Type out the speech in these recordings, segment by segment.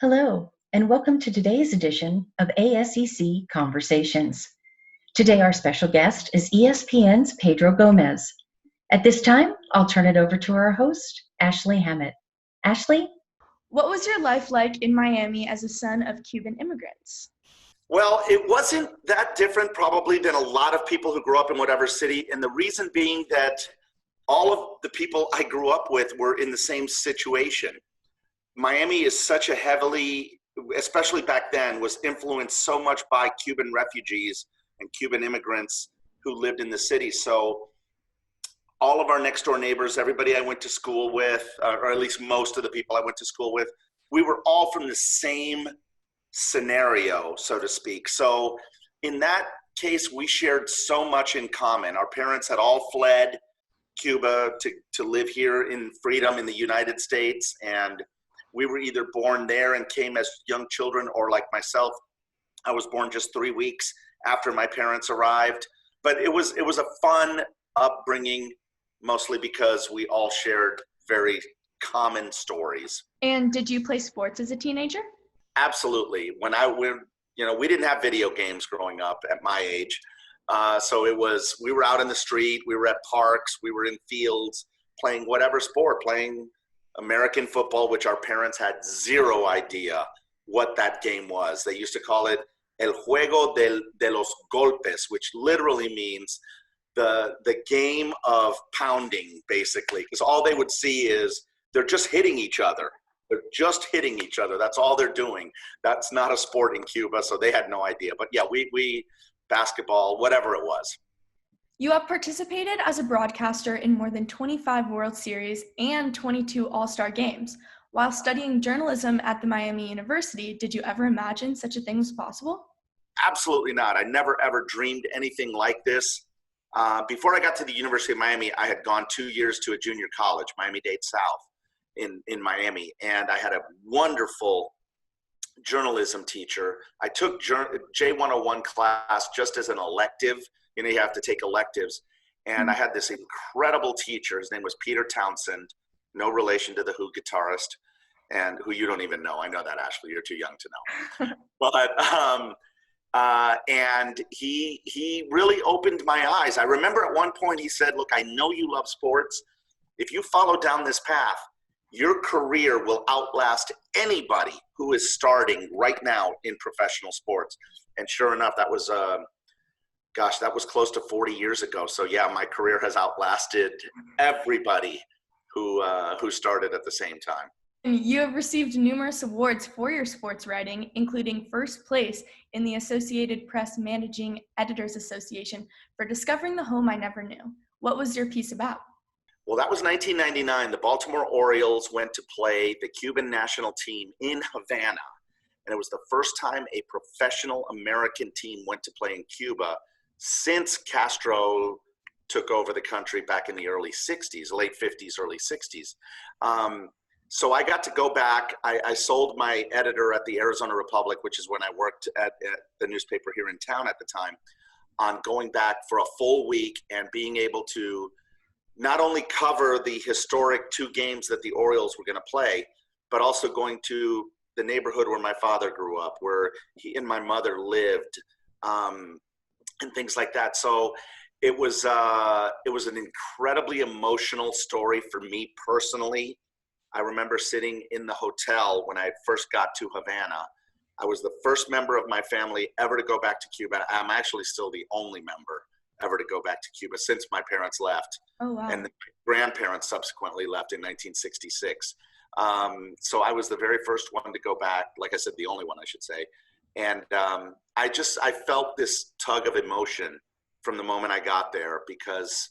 Hello, and welcome to today's edition of ASEC Conversations. Today, our special guest is ESPN's Pedro Gomez. At this time, I'll turn it over to our host, Ashley Hammett. Ashley? What was your life like in Miami as a son of Cuban immigrants? Well, it wasn't that different probably than a lot of people who grew up in whatever city. And the reason being that all of the people I grew up with were in the same situation. Miami is such a heavily, especially back then, was influenced so much by Cuban refugees and Cuban immigrants who lived in the city. So all of our next door neighbors, everybody I went to school with, or at least most of the people I went to school with, we were all from the same scenario, so to speak. So in that case, we shared so much in common. Our parents had all fled Cuba to live here in freedom in the United States, and we were either born there and came as young children, or like myself, I was born just 3 weeks after my parents arrived. But it was a fun upbringing, mostly because we all shared very common stories. And did you play sports as a teenager? Absolutely. We didn't have video games growing up at my age. So we were out in the street, we were at parks, we were in fields playing whatever sport, playing American football, which our parents had zero idea what that game was. They used to call it El Juego de los Golpes, which literally means the game of pounding, basically, because all they would see is they're just hitting each other. They're just hitting each other. That's all they're doing. That's not a sport in Cuba, so they had no idea. But yeah, we basketball, whatever it was. You have participated as a broadcaster in more than 25 World Series and 22 All-Star games. While studying journalism at the Miami University, did you ever imagine such a thing was possible? Absolutely not. I never, ever dreamed anything like this. Before I got to the University of Miami, I had gone 2 years to a junior college, Miami-Dade South in Miami. And I had a wonderful journalism teacher. I took J101 class just as an elective. You have to take electives. And I had this incredible teacher. His name was Peter Townsend, no relation to the Who guitarist, and who you don't even know. I know that, Ashley. You're too young to know. And he really opened my eyes. I remember at one point he said, "Look, I know you love sports. If you follow down this path, your career will outlast anybody who is starting right now in professional sports." And sure enough, that was that was close to 40 years ago. So yeah, my career has outlasted everybody who started at the same time. You have received numerous awards for your sports writing, including first place in the Associated Press Managing Editors Association for Discovering the Home I Never Knew. What was your piece about? Well, that was 1999. The Baltimore Orioles went to play the Cuban national team in Havana. And it was the first time a professional American team went to play in Cuba since Castro took over the country back in the early 60s, late 50s, early 60s. So I got to go back. I sold my editor at the Arizona Republic, which is when I worked at the newspaper here in town at the time, on going back for a full week and being able to not only cover the historic 2 games that the Orioles were going to play, but also going to the neighborhood where my father grew up, where he and my mother lived, and things like that. So it was an incredibly emotional story for me personally. I remember sitting in the hotel when I first got to Havana. I was the first member of my family ever to go back to Cuba. I'm actually still the only member ever to go back to Cuba since my parents left. Oh, wow. And the grandparents subsequently left in 1966. So I was the very first one to go back. Like I said, the only one, I should say. And I felt this tug of emotion from the moment I got there, because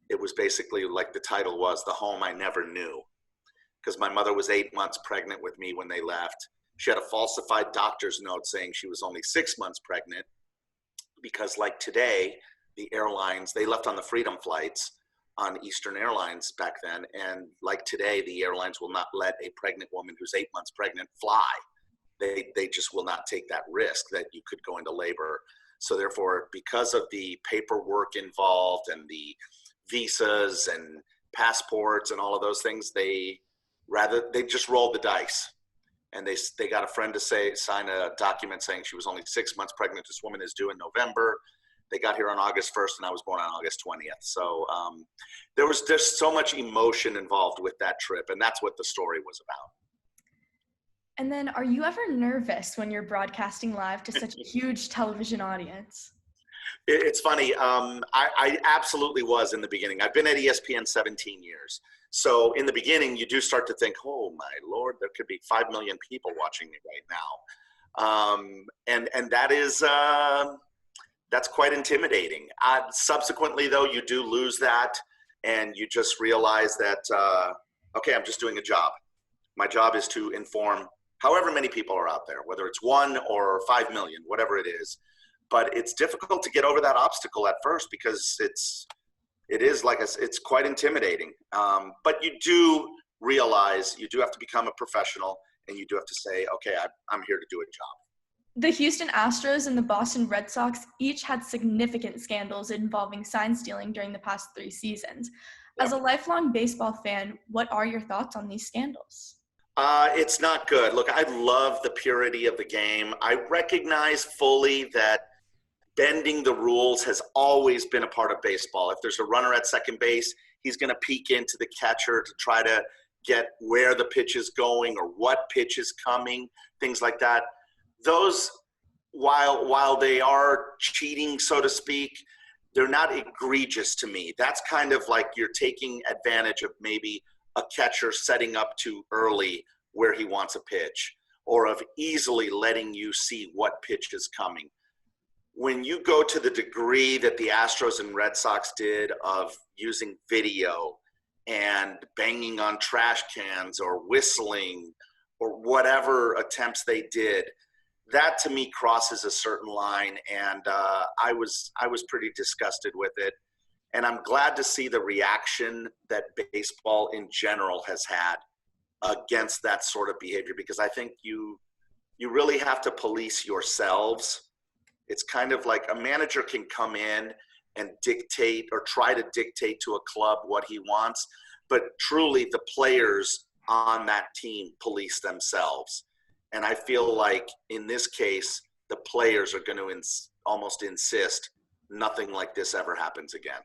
it was basically like the title was, The Home I Never Knew. Because my mother was 8 months pregnant with me when they left. She had a falsified doctor's note saying she was only 6 months pregnant, because like today, the airlines, they left on the Freedom flights on Eastern Airlines back then. And like today, the airlines will not let a pregnant woman who's 8 months pregnant fly. They just will not take that risk that you could go into labor. So therefore, because of the paperwork involved and the visas and passports and all of those things, they just rolled the dice. and they got a friend to sign a document saying she was only 6 months pregnant. This woman is due in November. They got here on August 1st, and I was born on August 20th. So there was just so much emotion involved with that trip, and that's what the story was about. And then, are you ever nervous when you're broadcasting live to such a huge television audience? It's funny. I absolutely was in the beginning. I've been at ESPN 17 years. So in the beginning, you do start to think, oh, my Lord, there could be 5 million people watching me right now. And that is that's quite intimidating. Subsequently, though, you do lose that, and you just realize that, okay, I'm just doing a job. My job is to inform however many people are out there, whether it's 1 or 5 million, whatever it is. But it's difficult to get over that obstacle at first because it is like it's quite intimidating. But you do realize you do have to become a professional, and you do have to say, okay, I'm here to do a job. The Houston Astros and the Boston Red Sox each had significant scandals involving sign stealing during the past 3 seasons. As a lifelong baseball fan, what are your thoughts on these scandals? It's not good. Look, I love the purity of the game. I recognize fully that bending the rules has always been a part of baseball. If there's a runner at second base, he's going to peek into the catcher to try to get where the pitch is going or what pitch is coming, things like that. Those, while they are cheating, so to speak, they're not egregious to me. That's kind of like you're taking advantage of maybe a catcher setting up too early where he wants a pitch, or of easily letting you see what pitch is coming. When you go to the degree that the Astros and Red Sox did of using video and banging on trash cans or whistling or whatever attempts they did, that to me crosses a certain line, and I was pretty disgusted with it. And I'm glad to see the reaction that baseball in general has had against that sort of behavior, because I think you really have to police yourselves. It's kind of like a manager can come in and dictate or try to dictate to a club what he wants, but truly the players on that team police themselves. And I feel like in this case, the players are going to almost insist nothing like this ever happens again.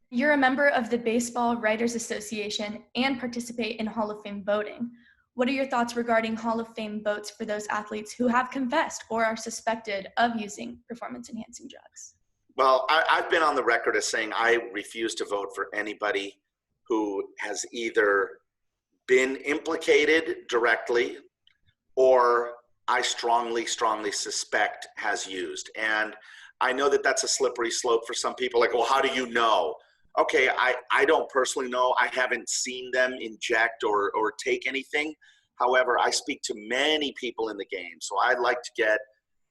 You're a member of the Baseball Writers Association and participate in Hall of Fame voting. What are your thoughts regarding Hall of Fame votes for those athletes who have confessed or are suspected of using performance-enhancing drugs? Well, I've been on the record as saying I refuse to vote for anybody who has either been implicated directly or I strongly suspect has used. And I know that that's a slippery slope for some people. Like, well, how do you know? Okay, I don't personally know. I haven't seen them inject or take anything. However, I speak to many people in the game. So I'd like to get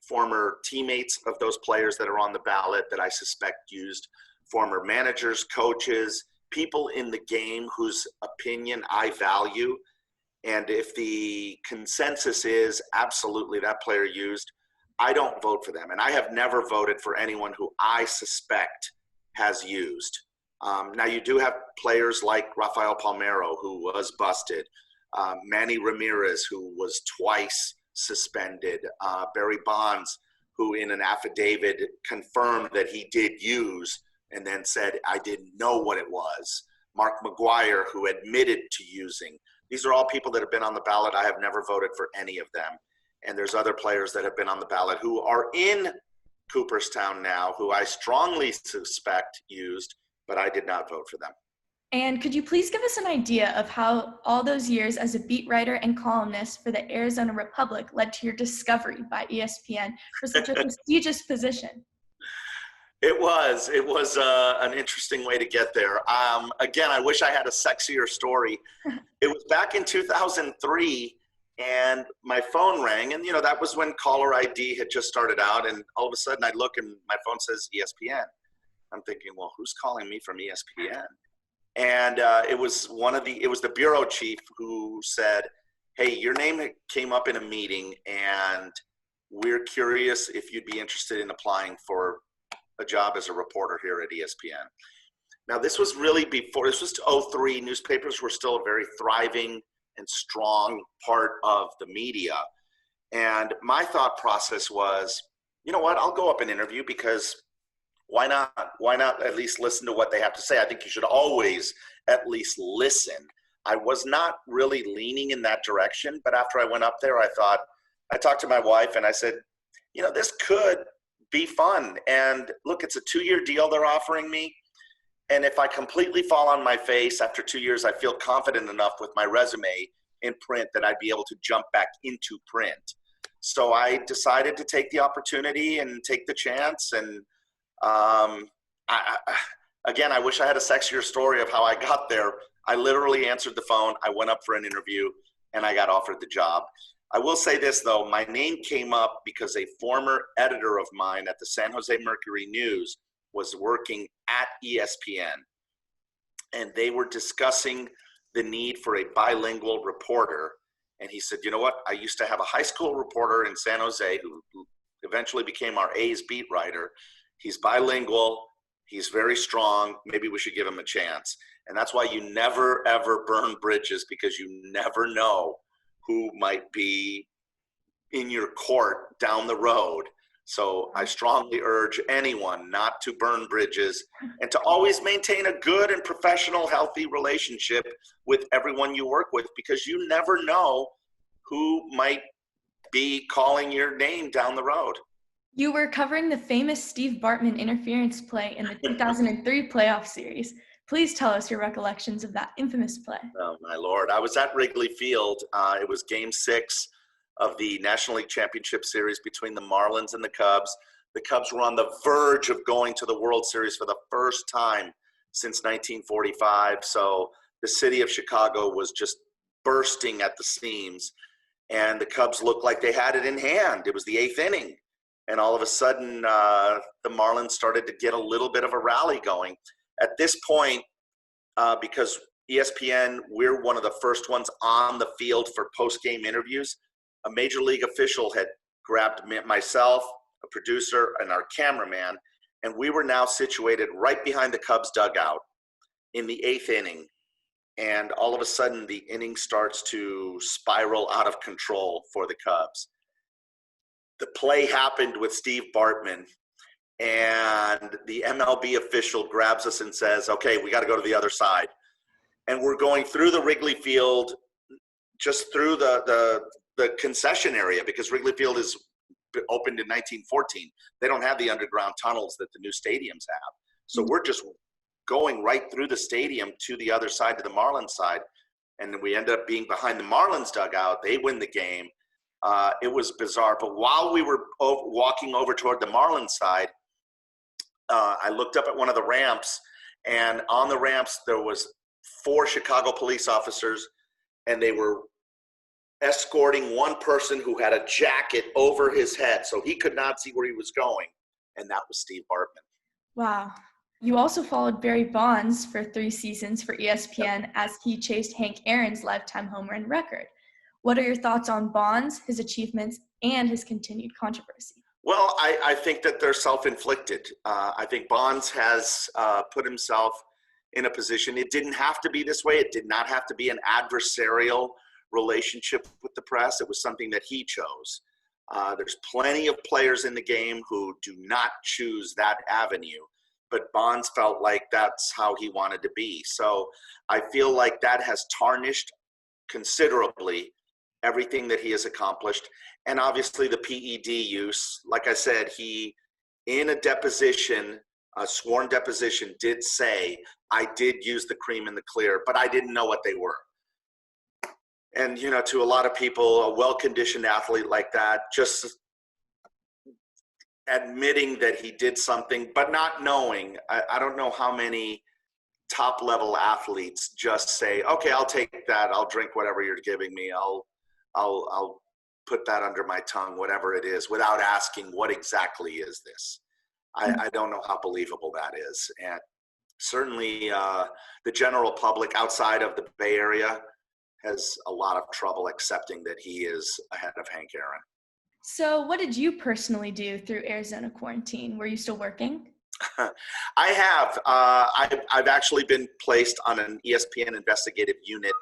former teammates of those players that are on the ballot that I suspect used, former managers, coaches, people in the game whose opinion I value. And if the consensus is absolutely that player used, I don't vote for them. And I have never voted for anyone who I suspect has used. Now, you do have players like Rafael Palmeiro, who was busted, Manny Ramirez, who was twice suspended, Barry Bonds, who in an affidavit confirmed that he did use and then said, I didn't know what it was. Mark McGuire, who admitted to using. These are all people that have been on the ballot. I have never voted for any of them. And there's other players that have been on the ballot who are in Cooperstown now, who I strongly suspect used, but I did not vote for them. And could you please give us an idea of how all those years as a beat writer and columnist for the Arizona Republic led to your discovery by ESPN for such a prestigious position? It was an interesting way to get there. Again, I wish I had a sexier story. It was back in 2003, and my phone rang, and that was when caller ID had just started out, and all of a sudden I look and my phone says ESPN. I'm thinking, well, who's calling me from ESPN? And it was the bureau chief who said, hey, your name came up in a meeting, and we're curious if you'd be interested in applying for a job as a reporter here at ESPN. Now, this was really before, this was 2003. Newspapers were still a very thriving and strong part of the media. And my thought process was, you know what, I'll go up and interview, because why not? Why not at least listen to what they have to say? I think you should always at least listen. I was not really leaning in that direction, but after I went up there, I talked to my wife and I said, you know, this could be fun. And look, it's a 2-year deal they're offering me. And if I completely fall on my face after 2 years, I feel confident enough with my resume in print that I'd be able to jump back into print. So I decided to take the opportunity and take the chance. And again, I wish I had a sexier story of how I got there. I literally answered the phone. I went up for an interview and I got offered the job. I will say this though, my name came up because a former editor of mine at the San Jose Mercury News was working at ESPN, and they were discussing the need for a bilingual reporter. And he said, you know what, I used to have a high school reporter in San Jose who eventually became our A's beat writer. He's bilingual, he's very strong, maybe we should give him a chance. And that's why you never ever burn bridges, because you never know who might be in your court down the road. So I strongly urge anyone not to burn bridges and to always maintain a good and professional, healthy relationship with everyone you work with, because you never know who might be calling your name down the road. You were covering the famous Steve Bartman interference play in the 2003 playoff series. Please tell us your recollections of that infamous play. Oh, my Lord. I was at Wrigley Field. It was Game 6 of the National League Championship Series between the Marlins and the Cubs. The Cubs were on the verge of going to the World Series for the first time since 1945. So the city of Chicago was just bursting at the seams, and the Cubs looked like they had it in hand. It was the 8th inning. And all of a sudden, the Marlins started to get a little bit of a rally going. At this point, because ESPN, we're one of the first ones on the field for post-game interviews, a major league official had grabbed myself, a producer, and our cameraman, and we were now situated right behind the Cubs dugout in the 8th inning. And all of a sudden, the inning starts to spiral out of control for the Cubs. The play happened with Steve Bartman, and the MLB official grabs us and says, okay, we got to go to the other side. And we're going through the Wrigley Field, just through the concession area, because Wrigley Field is opened in 1914. They don't have the underground tunnels that the new stadiums have. So we're just going right through the stadium to the other side, to the Marlins side. And we end up being behind the Marlins dugout. They win the game. It was bizarre. But while we were walking over toward the Marlins side, I looked up at one of the ramps, and on the ramps there was 4 Chicago police officers, and they were escorting one person who had a jacket over his head, so he could not see where he was going, and that was Steve Bartman. Wow. You also followed Barry Bonds for 3 seasons for ESPN as he chased Hank Aaron's lifetime home run record. What are your thoughts on Bonds, his achievements, and his continued controversy? Well, I think that they're self-inflicted. I think Bonds has put himself in a position. It didn't have to be this way. It did not have to be an adversarial relationship with the press. It was something that he chose. There's plenty of players in the game who do not choose that avenue, but Bonds felt like that's how he wanted to be. So I feel like that has tarnished considerably everything that he has accomplished. And obviously the PED use, like I said, he, in a deposition, a sworn deposition, did say, I did use the cream and the clear, but I didn't know what they were. And, you know, to a lot of people, a well-conditioned athlete like that, just admitting that he did something, but not knowing, I don't know how many top-level athletes just say, okay, I'll take that. I'll drink whatever you're giving me. I'll put that under my tongue, whatever it is, without asking what exactly is this. I don't know how believable that is. And certainly the general public outside of the Bay Area has a lot of trouble accepting that he is ahead of Hank Aaron. So what did you personally do through Arizona quarantine? Were you still working? I have. I've actually been placed on an ESPN investigative unit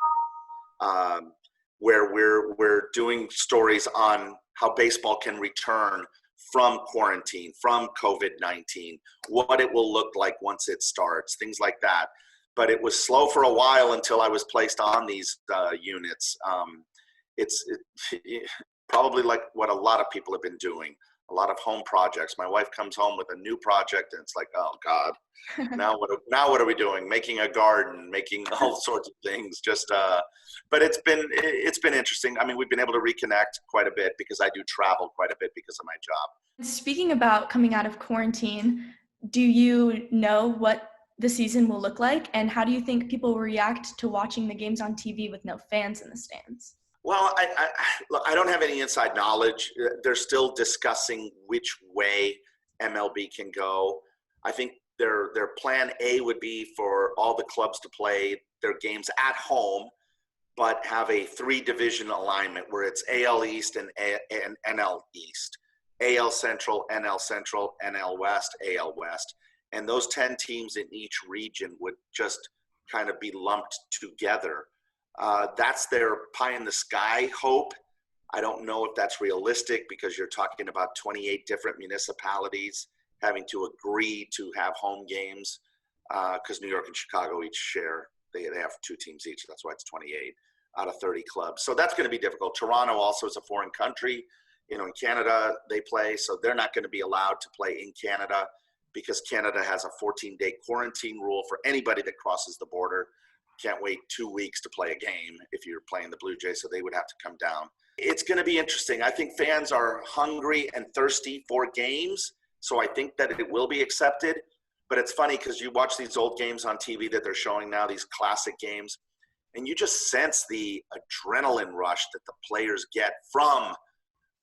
where we're doing stories on how baseball can return from quarantine, from COVID-19, what it will look like once it starts, things like that. But it was slow for a while until I was placed on these units. It's probably like what a lot of people have been doing, a lot of home projects. My wife comes home with a new project and it's like, oh God, now what are we doing? Making a garden, making all sorts of things. But it's been interesting. I mean, we've been able to reconnect quite a bit because I do travel quite a bit because of my job. Speaking about coming out of quarantine, do you know what the season will look like, and how do you think people will react to watching the games on TV with no fans in the stands? Well, I don't have any inside knowledge. They're still discussing which way MLB can go. I think their plan A would be for all the clubs to play their games at home, but have a 3-division alignment where it's AL East and NL East, AL Central, NL West, AL West. And those 10 teams in each region would just kind of be lumped together. That's their pie in the sky hope. I don't know if that's realistic because you're talking about 28 different municipalities having to agree to have home games because New York and Chicago each share. They have 2 teams each. That's why it's 28 out of 30 clubs. So that's going to be difficult. Toronto also is a foreign country. In Canada they play, so they're not going to be allowed to play in Canada because Canada has a 14-day quarantine rule for anybody that crosses the border. Can't wait 2 weeks to play a game if you're playing the Blue Jays, so they would have to come down. It's going to be interesting. I think fans are hungry and thirsty for games, so I think that it will be accepted. But it's funny because you watch these old games on TV that they're showing now, these classic games, and you just sense the adrenaline rush that the players get from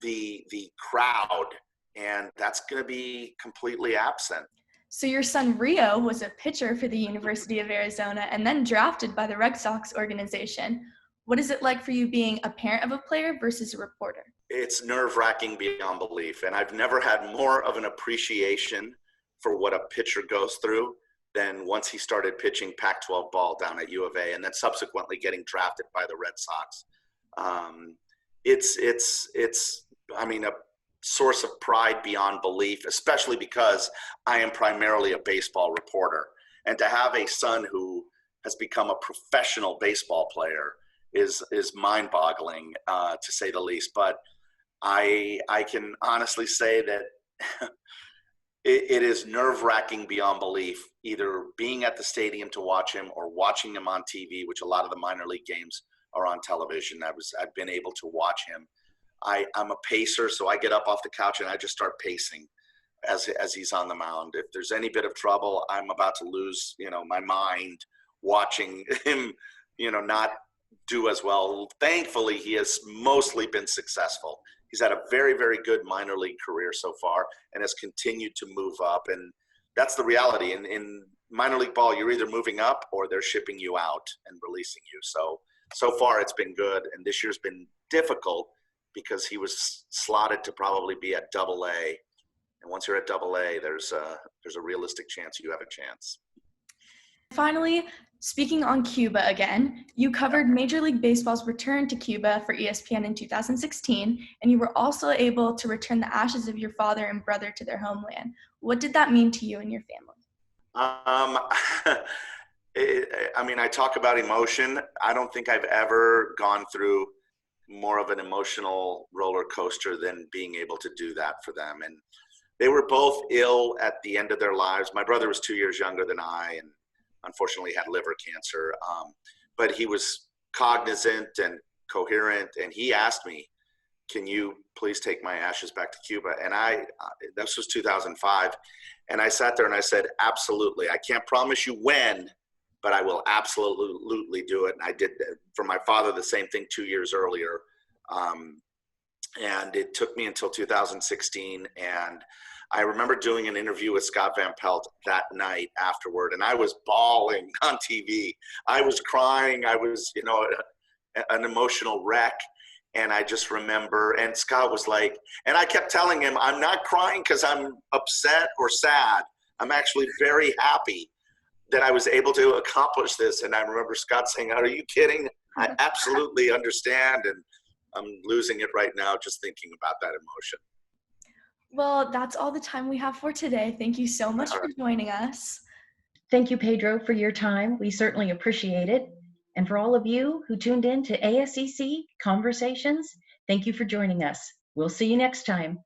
the crowd, and that's going to be completely absent. So your son Rio was a pitcher for the University of Arizona and then drafted by the Red Sox organization. What is it like for you being a parent of a player versus a reporter? It's nerve-wracking beyond belief, and I've never had more of an appreciation for what a pitcher goes through than once he started pitching Pac-12 ball down at U of A and then subsequently getting drafted by the Red Sox. It's a source of pride beyond belief, especially because I am primarily a baseball reporter. And to have a son who has become a professional baseball player is mind-boggling, to say the least. But I can honestly say that it is nerve-wracking beyond belief, either being at the stadium to watch him or watching him on TV, which a lot of the minor league games are on television. I've been able to watch him. I'm a pacer, so I get up off the couch and I just start pacing as he's on the mound. If there's any bit of trouble, I'm about to lose, my mind watching him, not do as well. Thankfully, he has mostly been successful. He's had a very, very good minor league career so far and has continued to move up. And that's the reality. In minor league ball, you're either moving up or they're shipping you out and releasing you. So far it's been good. And this year's been difficult because he was slotted to probably be at AA. And once you're at AA, there's a realistic chance you have a chance. Finally, speaking on Cuba again, you covered Major League Baseball's return to Cuba for ESPN in 2016, and you were also able to return the ashes of your father and brother to their homeland. What did that mean to you and your family? I talk about emotion. I don't think I've ever gone through more of an emotional roller coaster than being able to do that for them. And they were both ill at the end of their lives. My brother was 2 years younger than I, and unfortunately had liver cancer. But he was cognizant and coherent, and he asked me, can you please take my ashes back to Cuba? And this was 2005. And I sat there and I said, absolutely. I can't promise you when, but I will absolutely do it. And I did for my father the same thing 2 years earlier. And it took me until 2016. And I remember doing an interview with Scott Van Pelt that night afterward, and I was bawling on TV. I was crying. I was, an emotional wreck. And I just remember, and Scott was like, and I kept telling him, I'm not crying because I'm upset or sad. I'm actually very happy that I was able to accomplish this. And I remember Scott saying, are you kidding? I absolutely understand, and I'm losing it right now just thinking about that emotion. Well, that's all the time we have for today. Thank you so much for joining us. Thank you, Pedro, for your time. We certainly appreciate it. And for all of you who tuned in to ASEC Conversations, thank you for joining us. We'll see you next time.